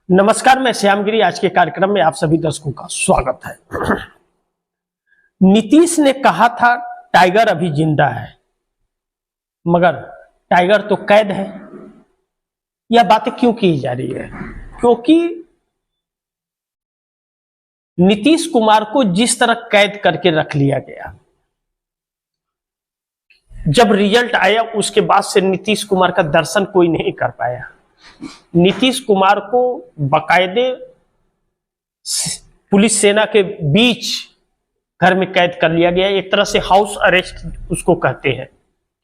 नमस्कार, मैं श्यामगिरी। आज के कार्यक्रम में आप सभी दर्शकों का स्वागत है। नीतीश ने कहा था टाइगर अभी जिंदा है, मगर टाइगर तो कैद है। यह बातें क्यों की जा रही है? क्योंकि नीतीश कुमार को जिस तरह कैद करके रख लिया गया, जब रिजल्ट आया उसके बाद से नीतीश कुमार का दर्शन कोई नहीं कर पाया। नीतीश कुमार को बाकायदे पुलिस सेना के बीच घर में कैद कर लिया गया। एक तरह से हाउस अरेस्ट उसको कहते हैं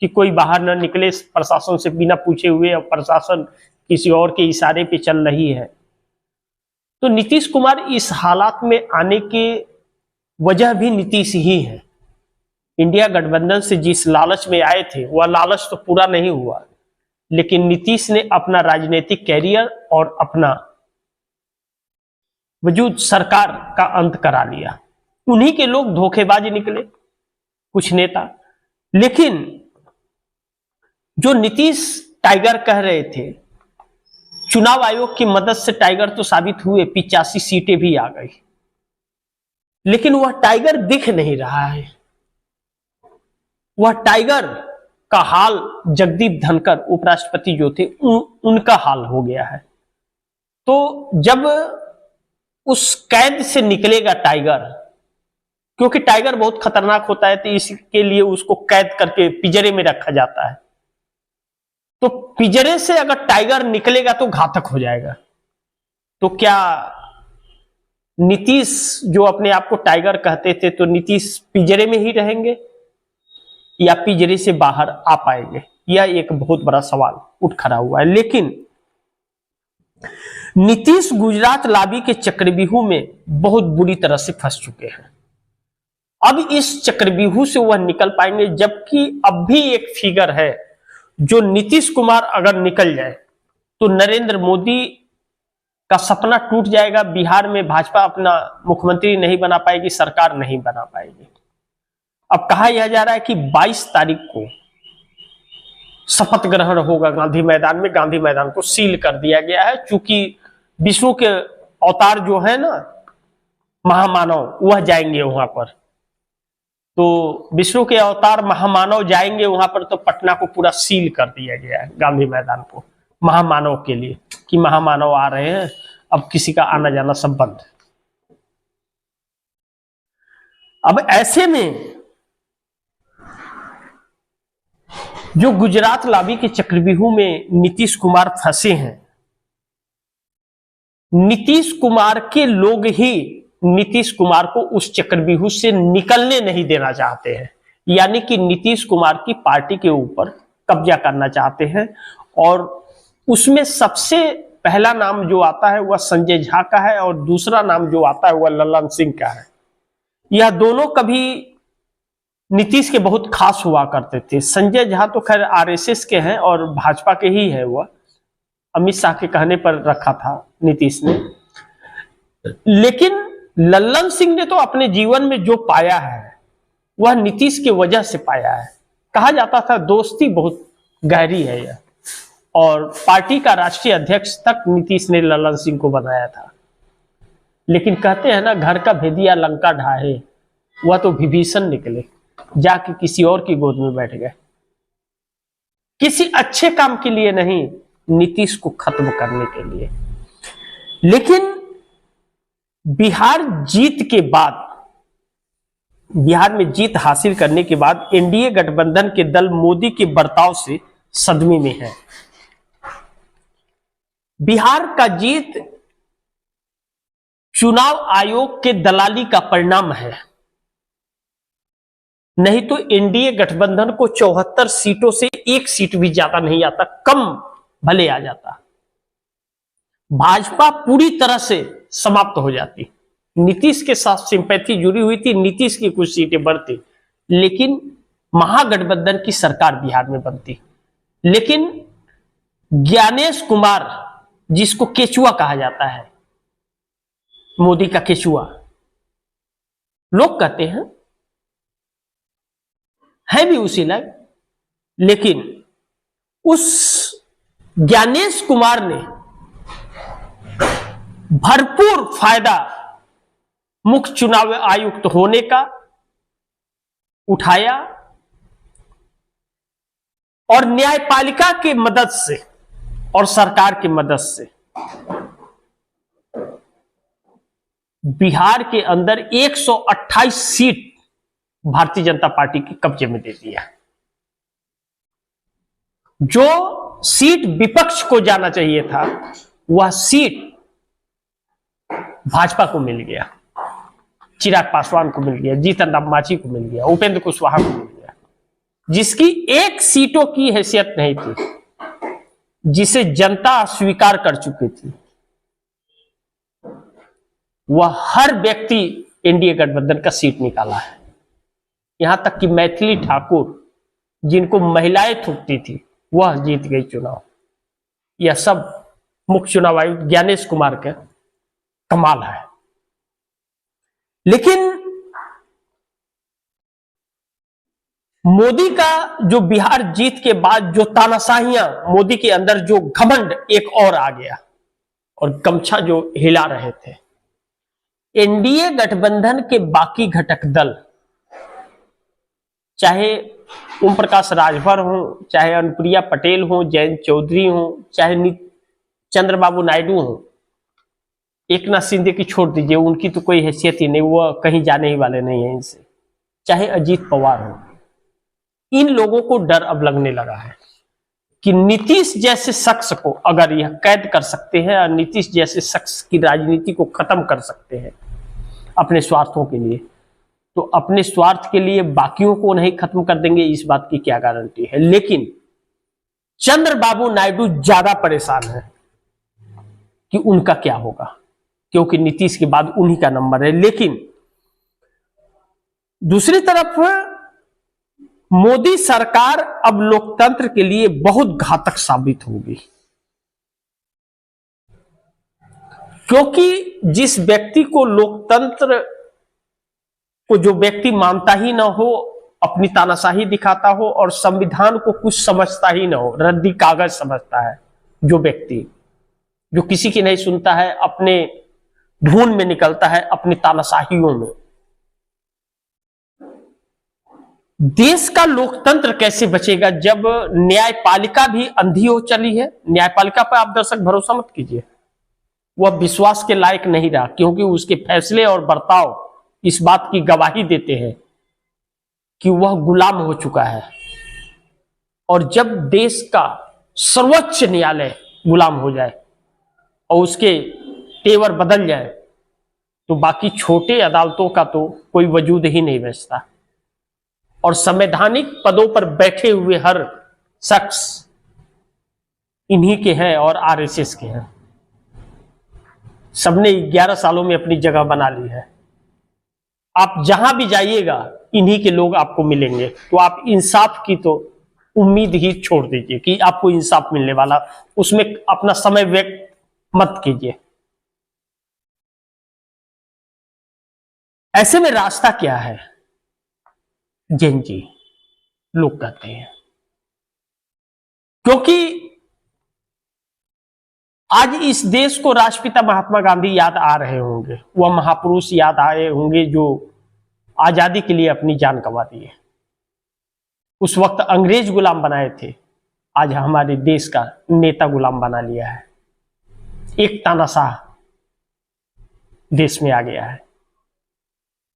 कि कोई बाहर न निकले प्रशासन से बिना पूछे हुए, और प्रशासन किसी और के इशारे पे चल रही है। तो नीतीश कुमार इस हालात में आने के वजह भी नीतीश ही है। इंडिया गठबंधन से जिस लालच में आए थे वह लालच तो पूरा नहीं हुआ, लेकिन नीतीश ने अपना राजनीतिक कैरियर और अपना वजूद सरकार का अंत करा लिया। उन्हीं के लोग धोखेबाज निकले, कुछ नेता। लेकिन जो नीतीश टाइगर कह रहे थे, चुनाव आयोग की मदद से टाइगर तो साबित हुए, 85 सीटें भी आ गई, लेकिन वह टाइगर दिख नहीं रहा है। वह टाइगर का हाल जगदीप धनखड़ उपराष्ट्रपति जो थे उनका हाल हो गया है। तो जब उस कैद से निकलेगा टाइगर, क्योंकि टाइगर बहुत खतरनाक होता है, तो इसके लिए उसको कैद करके पिंजरे में रखा जाता है। तो पिंजरे से अगर टाइगर निकलेगा तो घातक हो जाएगा। तो क्या नीतीश जो अपने आप को टाइगर कहते थे, तो नीतीश पिंजरे में ही रहेंगे या पिंजरे से बाहर आ पाएंगे? यह एक बहुत बड़ा सवाल उठ खड़ा हुआ है। लेकिन नीतीश गुजरात लॉबी के चक्रव्यूह में बहुत बुरी तरह से फंस चुके हैं। अब इस चक्रव्यूह से वह निकल पाएंगे, जबकि अब भी एक फिगर है, जो नीतीश कुमार अगर निकल जाए तो नरेंद्र मोदी का सपना टूट जाएगा। बिहार में भाजपा अपना मुख्यमंत्री नहीं बना पाएगी, सरकार नहीं बना पाएगी। अब कहा यह जा रहा है कि 22 तारीख को शपथ ग्रहण होगा गांधी मैदान में। गांधी मैदान को सील कर दिया गया है, चूंकि विष्णु के अवतार जो है ना, महामानव, वह जाएंगे वहां पर। तो विष्णु के अवतार महामानव जाएंगे वहां पर, तो पटना को पूरा सील कर दिया गया है, गांधी मैदान को, महामानव के लिए, कि महामानव आ रहे हैं, अब किसी का आना जाना सब बंद। अब ऐसे में जो गुजरात लॉबी के चक्रव्यूह में नीतीश कुमार फंसे हैं, नीतीश कुमार के लोग ही नीतीश कुमार को उस चक्रव्यूह से निकलने नहीं देना चाहते हैं। यानी कि नीतीश कुमार की पार्टी के ऊपर कब्जा करना चाहते हैं। और उसमें सबसे पहला नाम जो आता है वह संजय झा का है, और दूसरा नाम जो आता है वह लल्लन सिंह का है। यह दोनों कभी नीतीश के बहुत खास हुआ करते थे। संजय झा तो खैर आरएसएस के हैं और भाजपा के ही है, वह अमित शाह के कहने पर रखा था नीतीश ने। लेकिन लल्लन सिंह ने तो अपने जीवन में जो पाया है वह नीतीश के वजह से पाया है। कहा जाता था दोस्ती बहुत गहरी है यह, और पार्टी का राष्ट्रीय अध्यक्ष तक नीतीश ने लल्लन सिंह को बनाया था। लेकिन कहते हैं ना, घर का भेदिया लंका ढाहे, वह तो विभीषण निकले, जाके किसी और की गोद में बैठ गए। किसी अच्छे काम के लिए नहीं, नीतीश को खत्म करने के लिए। लेकिन बिहार जीत के बाद, बिहार में जीत हासिल करने के बाद एनडीए गठबंधन के दल मोदी के बर्ताव से सदमे में है। बिहार का जीत चुनाव आयोग के दलाली का परिणाम है, नहीं तो एनडीए गठबंधन को 74 सीटों से एक सीट भी ज्यादा नहीं आता, कम भले आ जाता। भाजपा पूरी तरह से समाप्त हो जाती। नीतीश के साथ सिंपैथी जुड़ी हुई थी, नीतीश की कुछ सीटें बढ़ती, लेकिन महागठबंधन की सरकार बिहार में बनती। लेकिन ज्ञानेश कुमार, जिसको केचुआ कहा जाता है, मोदी का केचुआ लोग कहते हैं, है भी उसी लायक, लेकिन उस ज्ञानेश कुमार ने भरपूर फायदा मुख्य चुनाव आयुक्त होने का उठाया और न्यायपालिका की मदद से और सरकार की मदद से बिहार के अंदर 128 सीट भारतीय जनता पार्टी के कब्जे में दे दिया। जो सीट विपक्ष को जाना चाहिए था वह सीट भाजपा को मिल गया, चिराग पासवान को मिल गया, जीतन राम मांझी को मिल गया, उपेंद्र कुशवाहा को मिल गया, जिसकी एक सीटों की हैसियत नहीं थी, जिसे जनता स्वीकार कर चुकी थी। वह हर व्यक्ति एनडीए गठबंधन का सीट निकाला है। यहां तक कि मैथिली ठाकुर, जिनको महिलाएं थूकती थी, वह जीत गई चुनाव। यह सब मुख्य चुनाव आयुक्त ज्ञानेश कुमार के कमाल है। लेकिन मोदी का जो बिहार जीत के बाद जो तानाशाहियां, मोदी के अंदर जो घमंड एक और आ गया और गमछा जो हिला रहे थे। एनडीए गठबंधन के बाकी घटक दल, चाहे ओम प्रकाश राजभर हो, चाहे अनुप्रिया पटेल हो, जयंत चौधरी हो, चाहे चंद्रबाबू नायडू हो, एकनाथ शिंदे की छोड़ दीजिए, उनकी तो कोई हैसियत ही नहीं, वो कहीं जाने ही वाले नहीं है इनसे, चाहे अजीत पवार हो, इन लोगों को डर अब लगने लगा है कि नीतीश जैसे शख्स को अगर यह कैद कर सकते हैं और नीतीश जैसे शख्स की राजनीति को खत्म कर सकते हैं अपने स्वार्थों के लिए, तो अपने स्वार्थ के लिए बाकियों को नहीं खत्म कर देंगे, इस बात की क्या गारंटी है। लेकिन चंद्रबाबू नायडू ज्यादा परेशान है कि उनका क्या होगा, क्योंकि नीतीश के बाद उन्हीं का नंबर है। लेकिन दूसरी तरफ मोदी सरकार अब लोकतंत्र के लिए बहुत घातक साबित होगी, क्योंकि जिस व्यक्ति को लोकतंत्र को जो व्यक्ति मानता ही ना हो, अपनी तानाशाही दिखाता हो और संविधान को कुछ समझता ही ना हो, रद्दी कागज समझता है, जो व्यक्ति जो किसी की नहीं सुनता है, अपने धुन में निकलता है, अपनी तानाशाहियों में, देश का लोकतंत्र कैसे बचेगा जब न्यायपालिका भी अंधी हो चली है। न्यायपालिका पर आप दर्शक भरोसा मत कीजिए, वह विश्वास के लायक नहीं रहा, क्योंकि उसके फैसले और बर्ताव इस बात की गवाही देते हैं कि वह गुलाम हो चुका है। और जब देश का सर्वोच्च न्यायालय गुलाम हो जाए और उसके तेवर बदल जाए, तो बाकी छोटे अदालतों का तो कोई वजूद ही नहीं बचता। और संवैधानिक पदों पर बैठे हुए हर शख्स इन्हीं के हैं और आरएसएस के हैं। सबने 11 सालों में अपनी जगह बना ली है। आप जहां भी जाइएगा इन्हीं के लोग आपको मिलेंगे, तो आप इंसाफ की तो उम्मीद ही छोड़ दीजिए कि आपको इंसाफ मिलने वाला, उसमें अपना समय व्यक्त मत कीजिए। ऐसे में रास्ता क्या है? जेनजी लोग कहते हैं, क्योंकि आज इस देश को राष्ट्रपिता महात्मा गांधी याद आ रहे होंगे, वह महापुरुष याद आए होंगे जो आजादी के लिए अपनी जान गंवा दिए। उस वक्त अंग्रेज गुलाम बनाए थे, आज हमारे देश का नेता गुलाम बना लिया है। एक तानाशाह देश में आ गया है।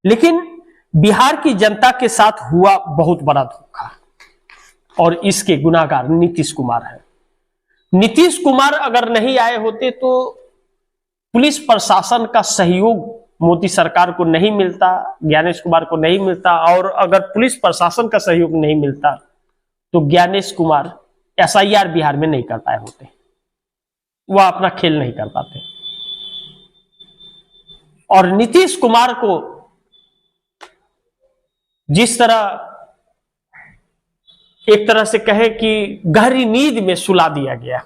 लेकिन बिहार की जनता के साथ हुआ बहुत बड़ा धोखा और इसके गुनाहगार नीतीश कुमार है। नीतीश कुमार अगर नहीं आए होते तो पुलिस प्रशासन का सहयोग मोदी सरकार को नहीं मिलता, ज्ञानेश कुमार को नहीं मिलता, और अगर पुलिस प्रशासन का सहयोग नहीं मिलता तो ज्ञानेश कुमार एसआईआर बिहार में नहीं कर पाए होते, वह अपना खेल नहीं कर पाते। और नीतीश कुमार को जिस तरह एक तरह से कहे कि गहरी नींद में सुला दिया गया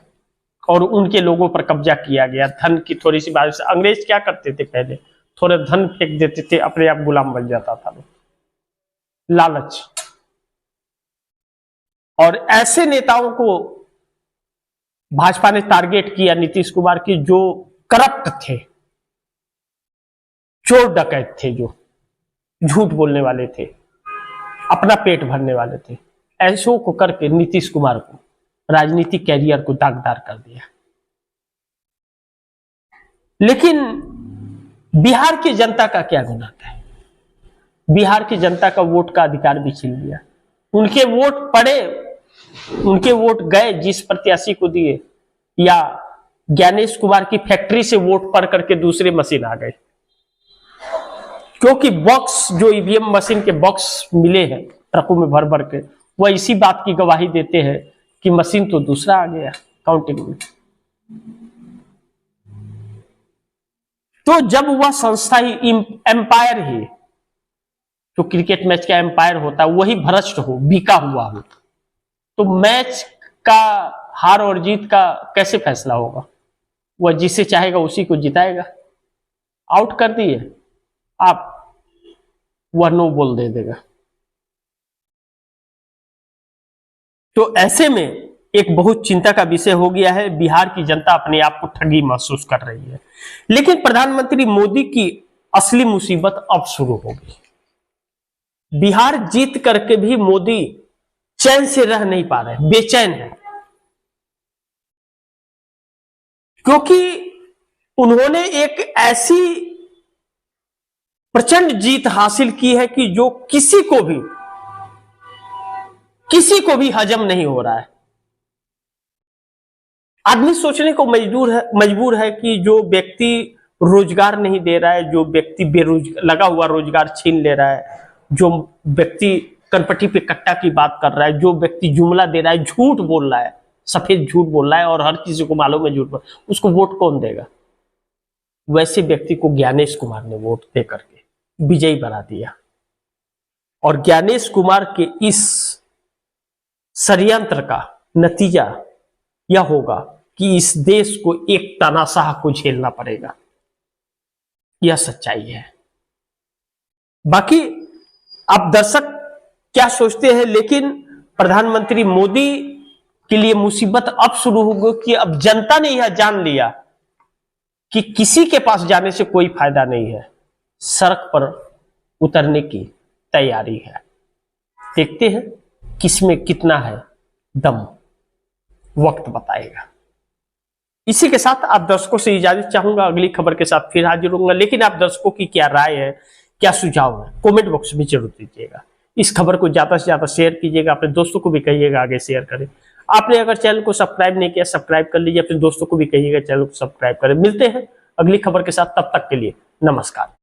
और उनके लोगों पर कब्जा किया गया, धन की थोड़ी सी बात से। अंग्रेज क्या करते थे पहले, थोड़े धन फेंक देते थे, अपने आप गुलाम बन जाता था लालच। और ऐसे नेताओं को भाजपा ने टारगेट किया नीतीश कुमार की जो करप्ट थे, चोर डकैत थे, जो झूठ बोलने वाले थे, अपना पेट भरने वाले थे, ऐसों को करके नीतीश कुमार को राजनीतिक कैरियर को दागदार कर दिया। लेकिन बिहार की जनता का क्या गुनाह था? बिहार की जनता का वोट का अधिकार भी छीन लिया। उनके वोट पड़े, उनके वोट गए जिस प्रत्याशी को दिए, या ज्ञानेश कुमार की फैक्ट्री से वोट पड़ करके दूसरे मशीन आ गए, क्योंकि बॉक्स जो ईवीएम मशीन के बॉक्स मिले हैं ट्रकों में भर भर के, वह इसी बात की गवाही देते हैं कि मशीन तो दूसरा आ गया काउंटिंग में। तो जब वह संस्था ही, एम्पायर ही, जो क्रिकेट मैच का एम्पायर होता है, वही भ्रष्ट हो, बिका हुआ हो, तो मैच का हार और जीत का कैसे फैसला होगा? वह जिसे चाहेगा उसी को जिताएगा। आउट कर दिए आप, वह नो बोल दे देगा। तो ऐसे में एक बहुत चिंता का विषय हो गया है। बिहार की जनता अपने आप को ठगी महसूस कर रही है। लेकिन प्रधानमंत्री मोदी की असली मुसीबत अब शुरू होगी। बिहार जीत करके भी मोदी चैन से रह नहीं पा रहे, बेचैन है, क्योंकि उन्होंने एक ऐसी प्रचंड जीत हासिल की है कि जो किसी को भी हजम नहीं हो रहा है। आदमी सोचने को मजबूर है कि जो व्यक्ति रोजगार नहीं दे रहा है, जो व्यक्ति बेरोजगार लगा हुआ रोजगार छीन ले रहा है, जो व्यक्ति कनपट्टी पे कट्टा की बात कर रहा है, जो व्यक्ति जुमला दे रहा है, झूठ बोल रहा है, सफेद झूठ बोल रहा है और हर किसी को मालूम है झूठ बोल, उसको वोट कौन देगा? वैसे व्यक्ति को ज्ञानेश कुमार ने वोट दे करके विजयी बना दिया। और ज्ञानेश कुमार के इस षड्यंत्र का नतीजा यह होगा कि इस देश को एक तानाशाह को झेलना पड़ेगा। यह सच्चाई है। बाकी आप दर्शक क्या सोचते हैं? लेकिन प्रधानमंत्री मोदी के लिए मुसीबत अब शुरू होगी कि अब जनता ने यह जान लिया कि किसी के पास जाने से कोई फायदा नहीं है, सड़क पर उतरने की तैयारी है। देखते हैं किसमें कितना है दम, वक्त बताएगा। इसी के साथ आप दर्शकों से इजाजत चाहूंगा, अगली खबर के साथ फिर हाजिर होऊंगा। लेकिन आप दर्शकों की क्या राय है, क्या सुझाव है, कमेंट बॉक्स में जरूर दीजिएगा। इस खबर को ज्यादा से ज्यादा शेयर कीजिएगा, अपने दोस्तों को भी कहिएगा आगे शेयर करें। आपने अगर चैनल को सब्सक्राइब नहीं किया, सब्सक्राइब कर लीजिए, अपने दोस्तों को भी कहिएगा चैनल को सब्सक्राइब करें। मिलते हैं अगली खबर के साथ, तब तक के लिए नमस्कार।